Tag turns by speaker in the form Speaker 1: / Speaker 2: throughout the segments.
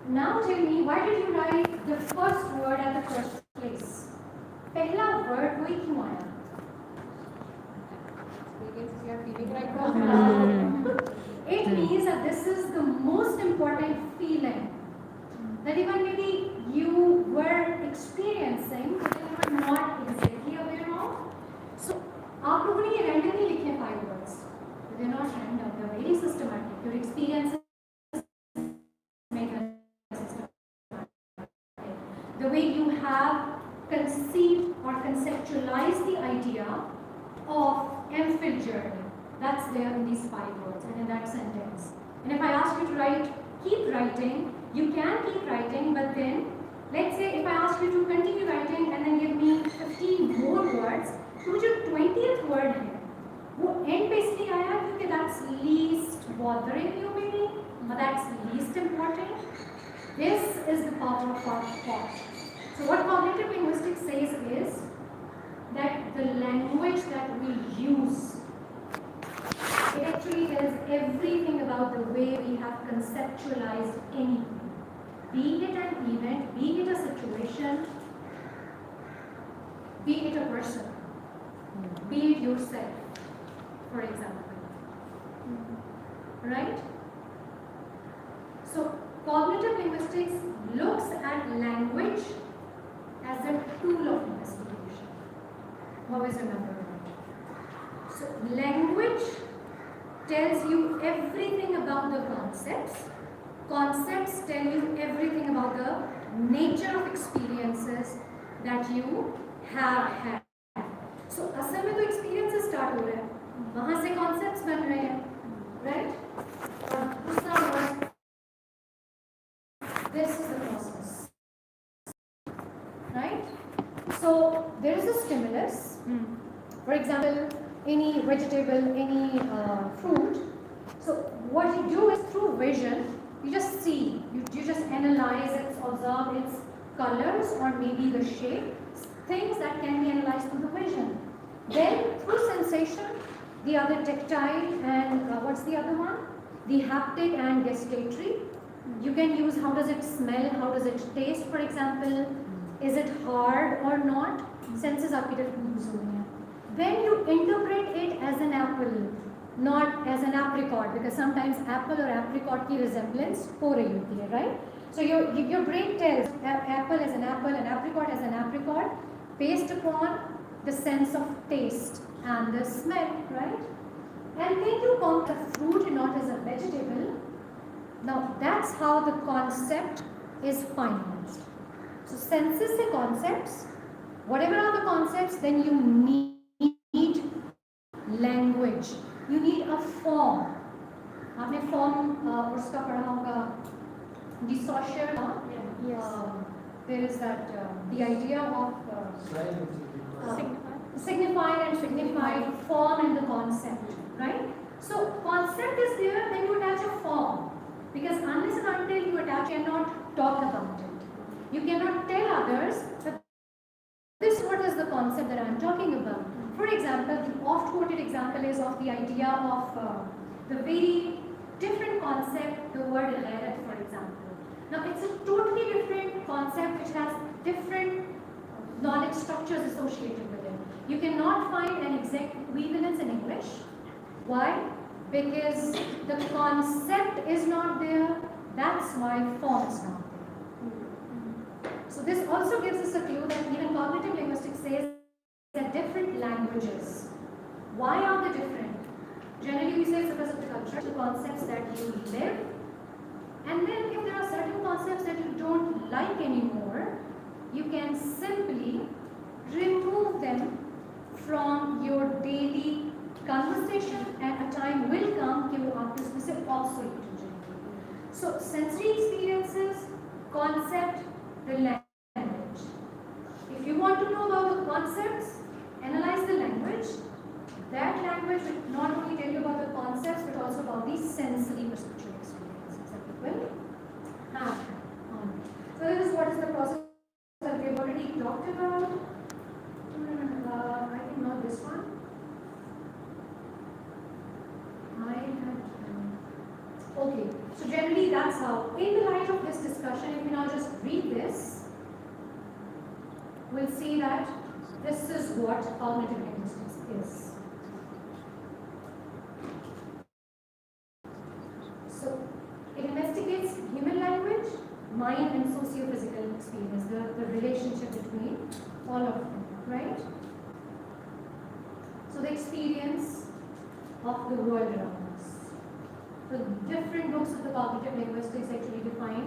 Speaker 1: Now tell me, why did you write the first word at the first place? पहला word कोई क्यों आया?
Speaker 2: Experiences you are feeling right now.
Speaker 1: It means that this is the most important feeling that even maybe you were experiencing but you were not exactly aware of. So, आप लोगों ने ये randomly लिखे हैं 5 words. They're not random. They're very systematic. Your experiences make them systematic. The way you have conceived or conceptualized the idea of MPhil journey, that's there in these 5 words and in that sentence. And if I ask you to write, keep writing, you can keep writing, but then let's say if I ask you to continue writing and then give me 15 more words, तो जो 20th word है वो end पे इसलिए आया क्योंकि that's least bothering you maybe, or that's least important. This is the power of our thought. So what cognitive linguistics says is that the language that we use, it actually tells everything about the way we have conceptualized anything. Be it an event, be it a situation, be it a person, be it yourself, for example. Right? So, cognitive linguistics looks at language as a tool of investigation. Always remember that. So, language tells you everything about the concepts. Concepts tell you everything about the nature of experiences that you have had. So, असल में तो experiences start हो रहे हैं, वहाँ से concepts बन रहे हैं, right? और दूसरा word, this is the process, right? So, there is a stimulus. For example, any vegetable, any fruit. So, what you do is through vision, you just see, you just analyze it, observe its colors or maybe the shape, things that can be analyzed through the vision. Then through sensation, the other tactile and what's the other one? The haptic and gustatory. You can use how does it smell, how does it taste, for example, is it hard or not? Senses आपकी different use हो रही हैं. Then you interpret it as an apple, not as an apricot, because sometimes apple or apricot की resemblance हो रही होती है, right? So your brain tells apple as an apple and apricot as an apricot based upon the sense of taste and the smell, right? And then you count the fruit not as a vegetable. Now that's how the concept is finalized. So senses से concepts, whatever are the concepts, then you need language. You need a form. आपने form उसका पढ़ा होगा, the social. There is that the idea of signified and signified form and the concept, right? So concept is there, then you attach a form, because unless and until you attach, you cannot talk about it. You cannot tell others that this what is the concept that I am talking about. For example, the oft quoted example is of the idea of the very different concept, the word ghairat, for example. Now it's a totally different concept which has different knowledge structures associated with it. You cannot find an exact equivalence in English. Why? Because the concept is not there, that's why form is not there. So this also gives us a clue that even cognitive linguistics says that different languages. Why are they different? Generally we say it's because of the cultural concepts that you live. And then if there are certain concepts that you don't like anymore, you can simply remove them from your daily conversation, and a time will come कि वो आपके उसमें से obsolete हो जाएंगे. So sensory experiences, concept, the language. If you want to know about the concepts, analyze the language. That language will not only tell you about the concepts but also about the sensory perceptual experiences that you will have. So this is what is the process that we have already talked about. I think not this one. Okay, so generally that's how, in the light of this discussion, discussion, if we now just read this, we'll see that this is what cognitive linguistics is. So, it investigates human language, mind and socio-physical experience, the relationship between all of them, right? So the experience of the world around us. So different books of the cognitive linguistics actually define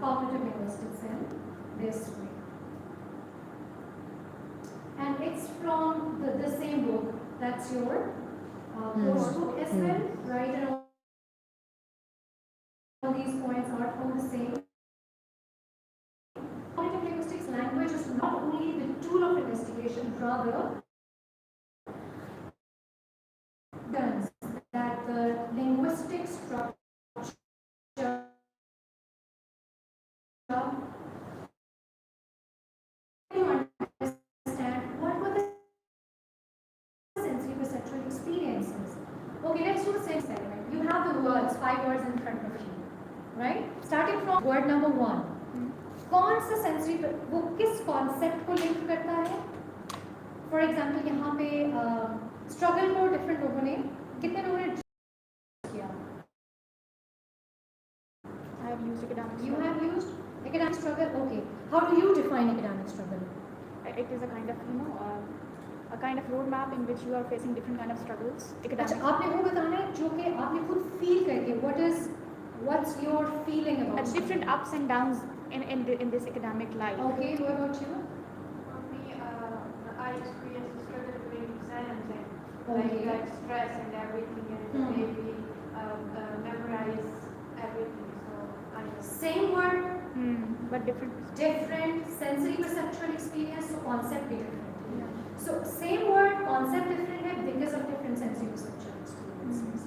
Speaker 1: cognitive linguistics in this way. And it's from the same book, that's your course book as well, right? And all these points are from the same. Cognitive linguistics language is not only the tool of investigation, rather that the linguistic structure you understand what were the sensory perceptual experiences. Okay, let's do the same segment. You have the words, 5 words in front of you, right? Starting from word number 1. कौन सा sensory वो किस concept को link करता है? For example यहाँ पे struggle को डिफरेंट लोगों ने कितने लोगों ने किया?
Speaker 2: I have used academic
Speaker 1: You
Speaker 2: struggle.
Speaker 1: have used academic struggle. Okay. How do you define academic struggle?
Speaker 2: It is a kind of, a kind of roadmap in which you are facing different kind of struggles.
Speaker 1: अच्छा,
Speaker 2: Academic.
Speaker 1: आपने वो बताना है जो कि आपने खुद feel करके what's your feeling about it?
Speaker 2: Different ups and downs in this academic life.
Speaker 1: Okay, what about you?
Speaker 3: For me, I experienced the struggle during exams and
Speaker 1: Okay.
Speaker 3: like stress and everything, and
Speaker 1: Hmm.
Speaker 3: maybe memorize everything. So I
Speaker 1: Same word,
Speaker 2: But different.
Speaker 1: different sensory perceptual experience, so concept be different. So same word, concept different है because of different sensory perceptual experiences.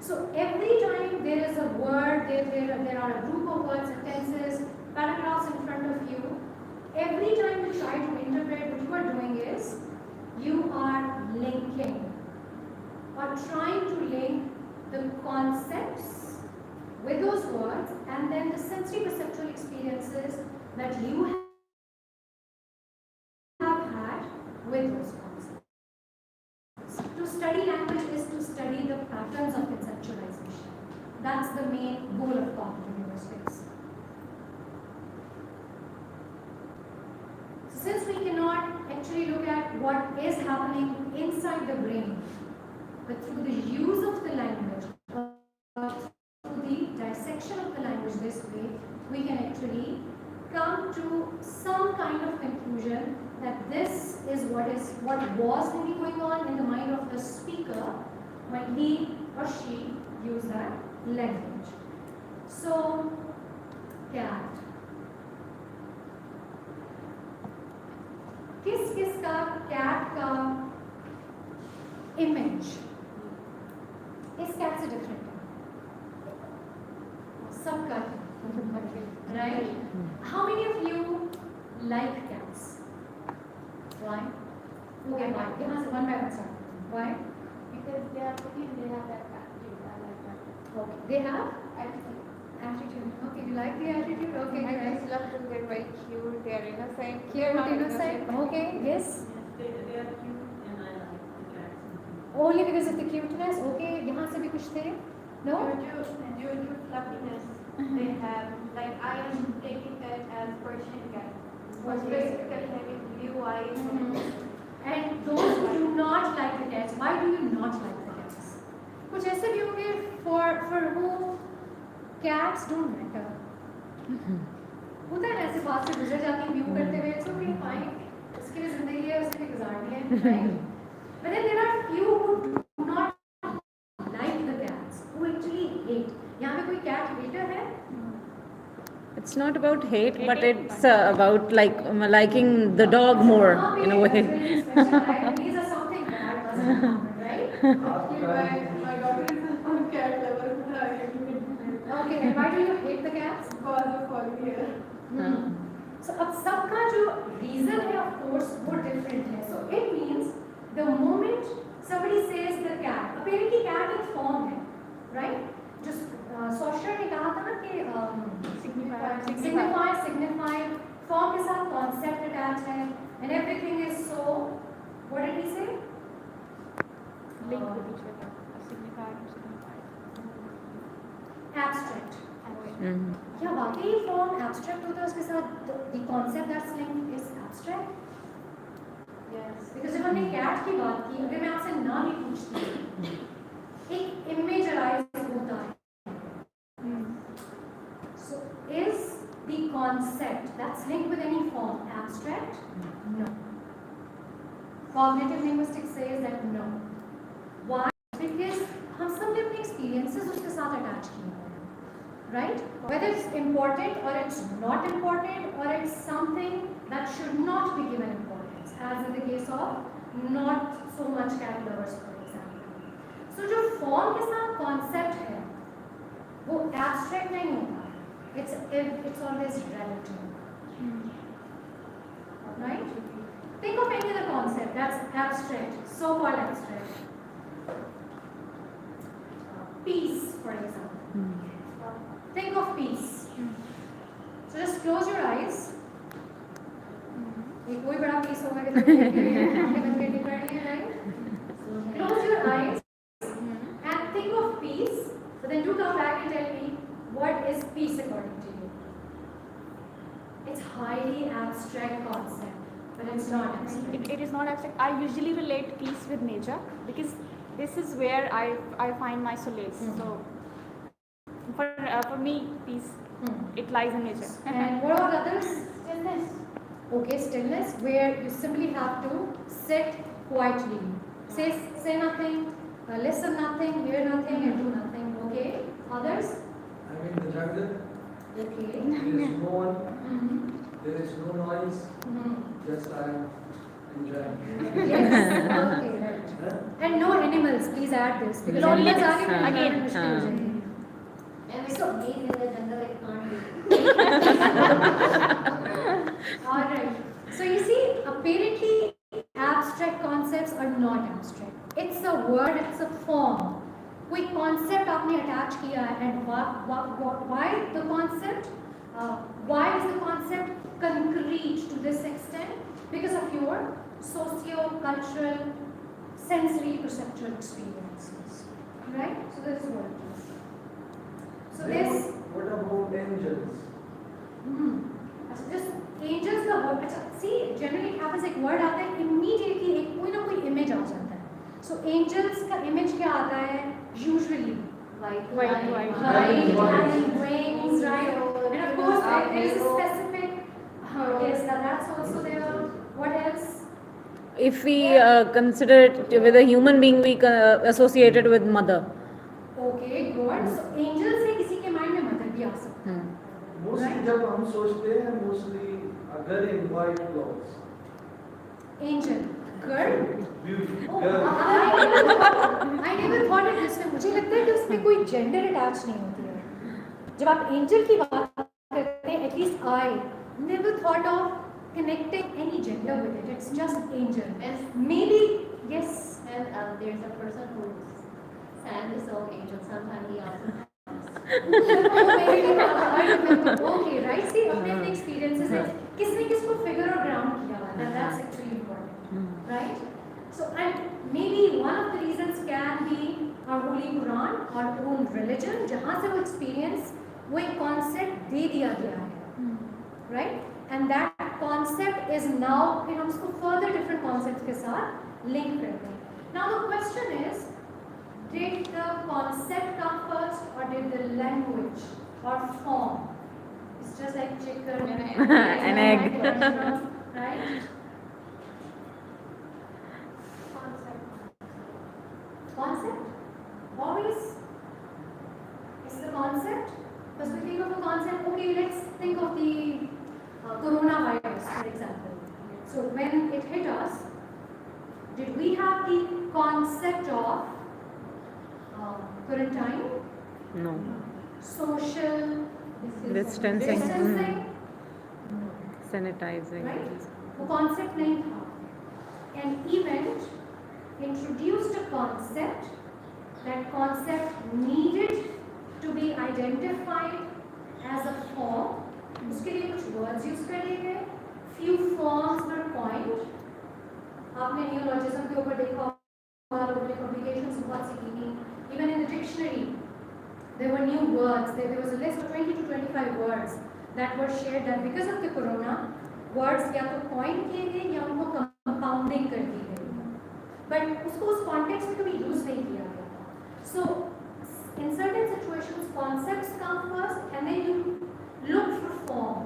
Speaker 1: So every time there is a word, there are a group of words, sentences, paragraphs in front of you. Every time you try to interpret, what you are doing is you are linking or trying to link the concepts with those words and then the sensory perceptual experiences that you have had with those concepts. To study language is to study the patterns of conceptualization. That's the main goal of cognitive linguistics. Since we cannot actually look at what is happening inside the brain, but through the use of the language, through the dissection of the language this way, we can actually come to some kind of conclusion that this is what was really going on in the mind of the speaker when he or she used that language. So, cat. किस का cat का image इस cat से different है? सबका right? How many of you like cats? Why? Okay, why? यहाँ से one by one start. Why?
Speaker 3: because they are pretty and they have that attitude. I like that
Speaker 1: Okay, they have
Speaker 3: attitude.
Speaker 1: attitude. Okay, you like the attitude? Okay,
Speaker 3: I
Speaker 1: right.
Speaker 3: just love them. They're very cute. They're innocent.
Speaker 1: Cute,
Speaker 3: Not
Speaker 1: innocent. Okay, yes.
Speaker 4: They are cute and I like the cats.
Speaker 1: Only because of the cuteness. Okay, यहाँ से भी कुछ थे? No?
Speaker 3: Due to fluffiness they have, like I am taking that as Persian cat. Was
Speaker 1: Okay.
Speaker 3: basically having blue eyes.
Speaker 1: And those who do not like the cats, why do you not like the cats? कुछ ऐसे भी होंगे for whom cats don't matter. होता है ना ऐसे बात से गुजर जाती है व्यू करते हुए, it's okay, fine. उसकी भी जिंदगी है, उसने भी गुजारनी है, right? But then there are few who do not like the cats, who actually hate. यहाँ पे कोई cat hater है?
Speaker 5: It's not about hate, but it's about liking the dog more in a way.
Speaker 1: These are something bad must have happened, right?
Speaker 3: My daughter is a cat lover.
Speaker 1: Okay, and why do you hate the cats?
Speaker 3: Because of all here.
Speaker 1: So अब सबका जो reason है of course वो different है. So it means the moment somebody says the cat, apparently cat एक form है, right? Just Saussure ने कहा था ना कि signified, form के साथ concept attached है, and everything is so, what did he say?
Speaker 2: Linked with each other. Signified and signified.
Speaker 1: Abstract.
Speaker 5: Mhm.
Speaker 1: क्या वाकई form abstract होता है उसके साथ the concept that's linked is abstract?
Speaker 3: Yes.
Speaker 1: Because जब हमने cat की बात की, अगर मैं आपसे ना भी पूछती हूँ, एक image arise होता है. So is the concept that's linked with any form abstract? No. Cognitive linguistics says that no. Why? Because हम सब ने अपने experiences उसके साथ attach किए हैं, right? Whether it's important or it's not important or it's something that should not be given importance, as in the case of not so much cat lovers, for example. So जो form के साथ concept है, वो abstract नहीं होता. It's always relative, right? Think of any other concept that's abstract, so-called abstract. Peace, for example. Think of peace. So just close your eyes. ये कोई बड़ा peace होगा कि आंखें बंद करनी पड़ेगी, right? Close your eyes and think of peace. But then do come back and tell me what is peace according to you. It's highly abstract concept, but it's not abstract.
Speaker 2: It is not abstract. I usually relate peace with nature because this is where I find my solace. So for me, peace, it lies in nature.
Speaker 1: And what about others? Stillness. Okay, stillness, where you simply have to sit quietly. Say nothing, listen nothing, hear nothing, and do nothing. Okay. Others?
Speaker 6: I'm in the jungle.
Speaker 1: Okay.
Speaker 6: There is no one. There is no noise. Just I am enjoying.
Speaker 1: Yes. Okay. Right.
Speaker 6: Huh?
Speaker 1: And no animals. Please add this because
Speaker 5: Loneliness,
Speaker 1: animals आगे भी
Speaker 2: again,
Speaker 1: मुश्किल हो जाएगी.
Speaker 3: And it's so being in the jungle, it can't be.
Speaker 1: Alright. So you see, apparently abstract concepts are not abstract. It's a word, it's a form. कोई concept आपने attach किया है and why the concept? Why is the concept concrete to this extent? Because of your socio-cultural, sensory perceptual experiences. Right? So this is what it is. So this.
Speaker 6: What about angels?
Speaker 1: अच्छा just angels का word अच्छा see generally it happens एक word आता है immediately एक कोई ना कोई image आ जाता है. So angels का image क्या आता है usually?
Speaker 3: White.
Speaker 1: Right, and wings, right? And of course there is a specific. Yes, that's also there. What else?
Speaker 5: If we consider it with a human being, we associate it with mother.
Speaker 1: Okay, good. So angel से किसी के mind में mother भी आ सकता है.
Speaker 6: Mostly जब हम सोचते हैं mostly a girl in white clothes.
Speaker 1: Angel, girl.
Speaker 6: Beauty.
Speaker 1: Oh,
Speaker 6: Girl.
Speaker 1: I never thought it this way. मुझे लगता है कि उसमें कोई gender attach नहीं होती है. जब आप angel की बात करते हैं, at least I never thought of connecting any gender with it. It's just angel.
Speaker 3: And,
Speaker 1: Maybe yes.
Speaker 3: and there's a person who sang this song Angel. Sometimes he also
Speaker 1: Okay, right? See, अपने अपने experiences हैं. किसने किसको figure or ground किया है? And that's actually important, right? So, and maybe one of the reasons can be our Holy Quran, our own religion, जहाँ से वो experience, वो एक concept दे दिया गया है, right? And that concept is now, फिर हम उसको further different concepts के साथ link करते हैं. Now the question is, did the concept come first or did the language or form? It's just like chicken
Speaker 5: An egg.
Speaker 1: right? Concept? Always? It's the concept? Because we think of a concept, okay, let's think of the coronavirus, for example. So when it hit us, did we have the concept of quarantine,
Speaker 5: No.
Speaker 1: social
Speaker 5: Distancing.
Speaker 1: distancing,
Speaker 5: Sanitizing.
Speaker 1: right? वो concept नहीं था. An event introduced a concept. That concept needed to be identified as a form. उस आपने नियोलॉजिज्म के ऊपर देखा होगा, लोगों ने publications बहुत सी की थी. Even in the dictionary, there were new words. There was a list of 20 to 25 words that were shared that because of the corona, words या तो coin किए गए या उनको compounding कर दी गई. But उसको उस context में कभी use नहीं किया गया था. So in certain situations, concepts come first, and then you look for form,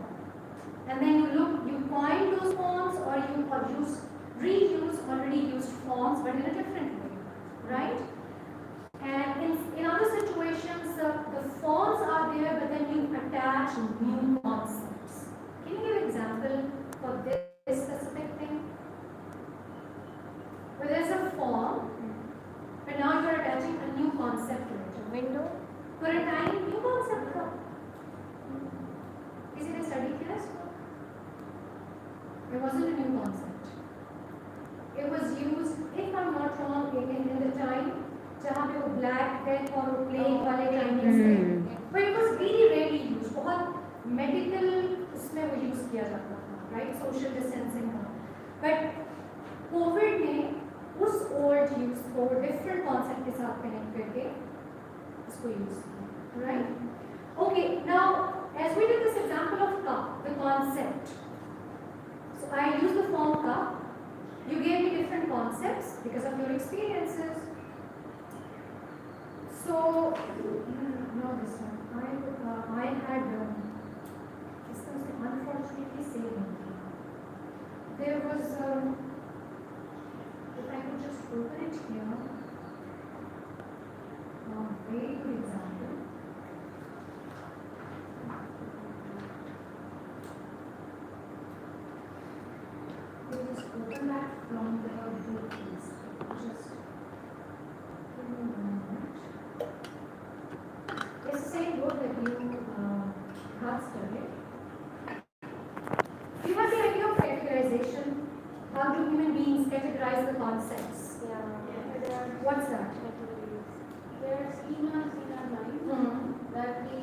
Speaker 1: and then you coin those forms, or you reuse already used forms, but in a different way, right? And in other situations, the forms are there, but then you attach new concepts. Can you give an example for this specific thing? Where there's a form, but now you're attaching a new concept to it.
Speaker 2: Window.
Speaker 1: For a time, new concept का. किसी ने study किया इसको? It wasn't a new concept. It was used, if I'm not wrong, in the time जहाँ पे वो black death और वो plague वाले timings थे. But it was very rarely used. बहुत medical उसमें वो use किया जाता था, right? Social distancing का. But COVID ने उस old use को different concept के साथ connect करके इसको use किया, right? Okay, now as we did this example of cup, the concept. So I use the form cup. You gave me different concepts because of your experiences. So, no, this one. I had this was unfortunately saved. There was if I could just open it here. Very good example. It is open back from the book, please. Just give me 1 minute. It's the same book that you have studied. You have the idea of categorization. How do human beings categorize the concepts?
Speaker 3: Yeah.
Speaker 1: What's that?
Speaker 3: There are schemas in our mind that we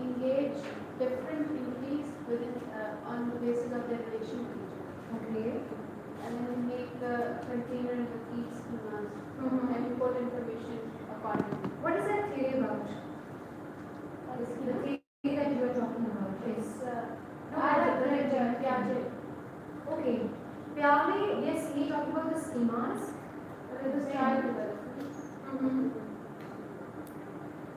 Speaker 3: engage different entities within on the basis of their relation to each other.
Speaker 1: Okay.
Speaker 3: And then we make the container into key schemas and import information accordingly.
Speaker 1: What is that theory about?
Speaker 3: What is
Speaker 1: The
Speaker 3: schema?
Speaker 1: theory that you are talking about is
Speaker 3: Piaget.
Speaker 1: okay. Piaget, yes, he talked about the schemas.
Speaker 3: It was child development.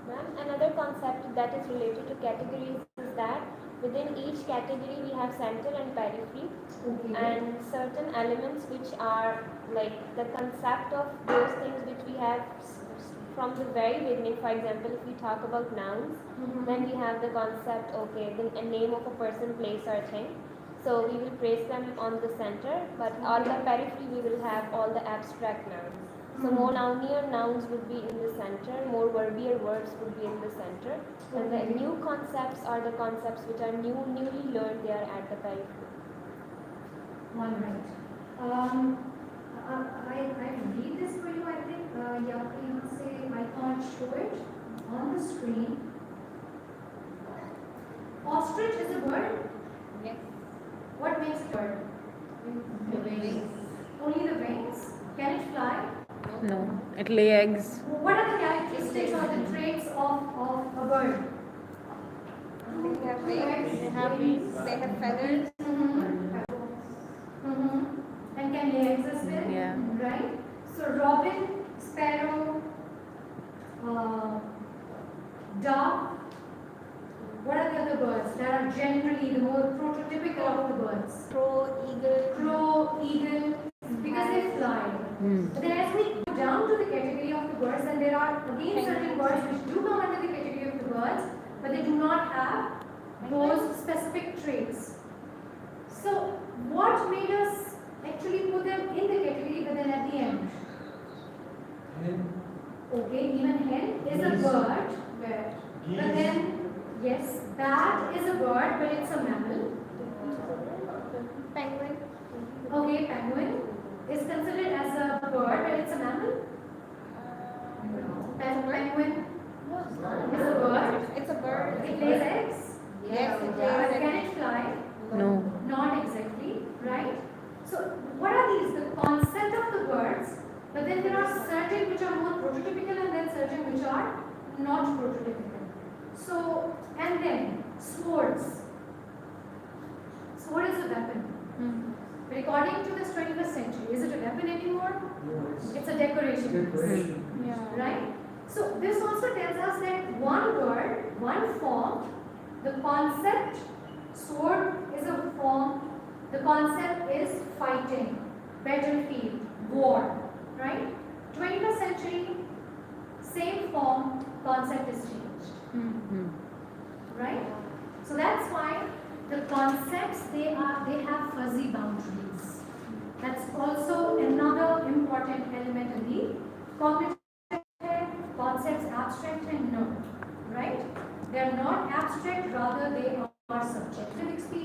Speaker 7: Ma'am, another concept that is related to categories is that within each category we have center and periphery,
Speaker 1: Okay.
Speaker 7: and certain elements which are like the concept of those things which we have from the very beginning. For example, if we talk about nouns, then we have the concept, okay, a name of a person, place or thing. So we will place them on the center, but on the periphery we will have all the abstract nouns. So more nounier nouns would be in the center, more verbier words would be in the center, and the new concepts are the concepts which are newly learned, they are at the periphery.
Speaker 1: All right. I read this for you, I think. यहाँ से I can't show it on the screen. Ostrich is a bird.
Speaker 2: Yes.
Speaker 1: What makes it a bird?
Speaker 2: The wings.
Speaker 1: Only the wings. Can it fly?
Speaker 5: No, it lay eggs.
Speaker 1: What are the characteristics or the traits of a bird?
Speaker 2: They have wings. They have feathers.
Speaker 1: And can lay eggs as well?
Speaker 5: Yeah.
Speaker 1: Right? So robin, sparrow, dove. What are the other birds that are generally the more prototypical of the birds? Crow, eagle, because they fly. But then as we go down to the category of the birds, then there are again certain birds which do come under the category of the birds, but they do not have those specific traits. So what made us actually put them in the category, but then at the end?
Speaker 6: Hen,
Speaker 1: Okay, even hen is a bird, but then, yes, bat is a bird, but it's a mammal.
Speaker 2: Penguin.
Speaker 1: Okay, penguin is considered as a bird, but it's a mammal. Penguin is a bird.
Speaker 2: It's a bird.
Speaker 1: It lays eggs.
Speaker 2: Yes, it
Speaker 1: But
Speaker 2: is.
Speaker 1: can it fly?
Speaker 5: No.
Speaker 1: Not exactly, right? So what are these? The concepts And then swords. Sword is a weapon. But according to this 21st century, is it a weapon anymore?
Speaker 6: No, it's
Speaker 1: It's a decoration.
Speaker 6: decoration.
Speaker 2: Yeah.
Speaker 1: Right? So this also tells us that one word, one form, the concept, sword is a form, the concept is fighting, battlefield, war, right? 21st century, same form, concept is changed, right? So that's why the concepts, they have fuzzy boundaries. That's also another important element in the cognitive concepts, abstract and no, right? They are not abstract, rather they are subjective experience.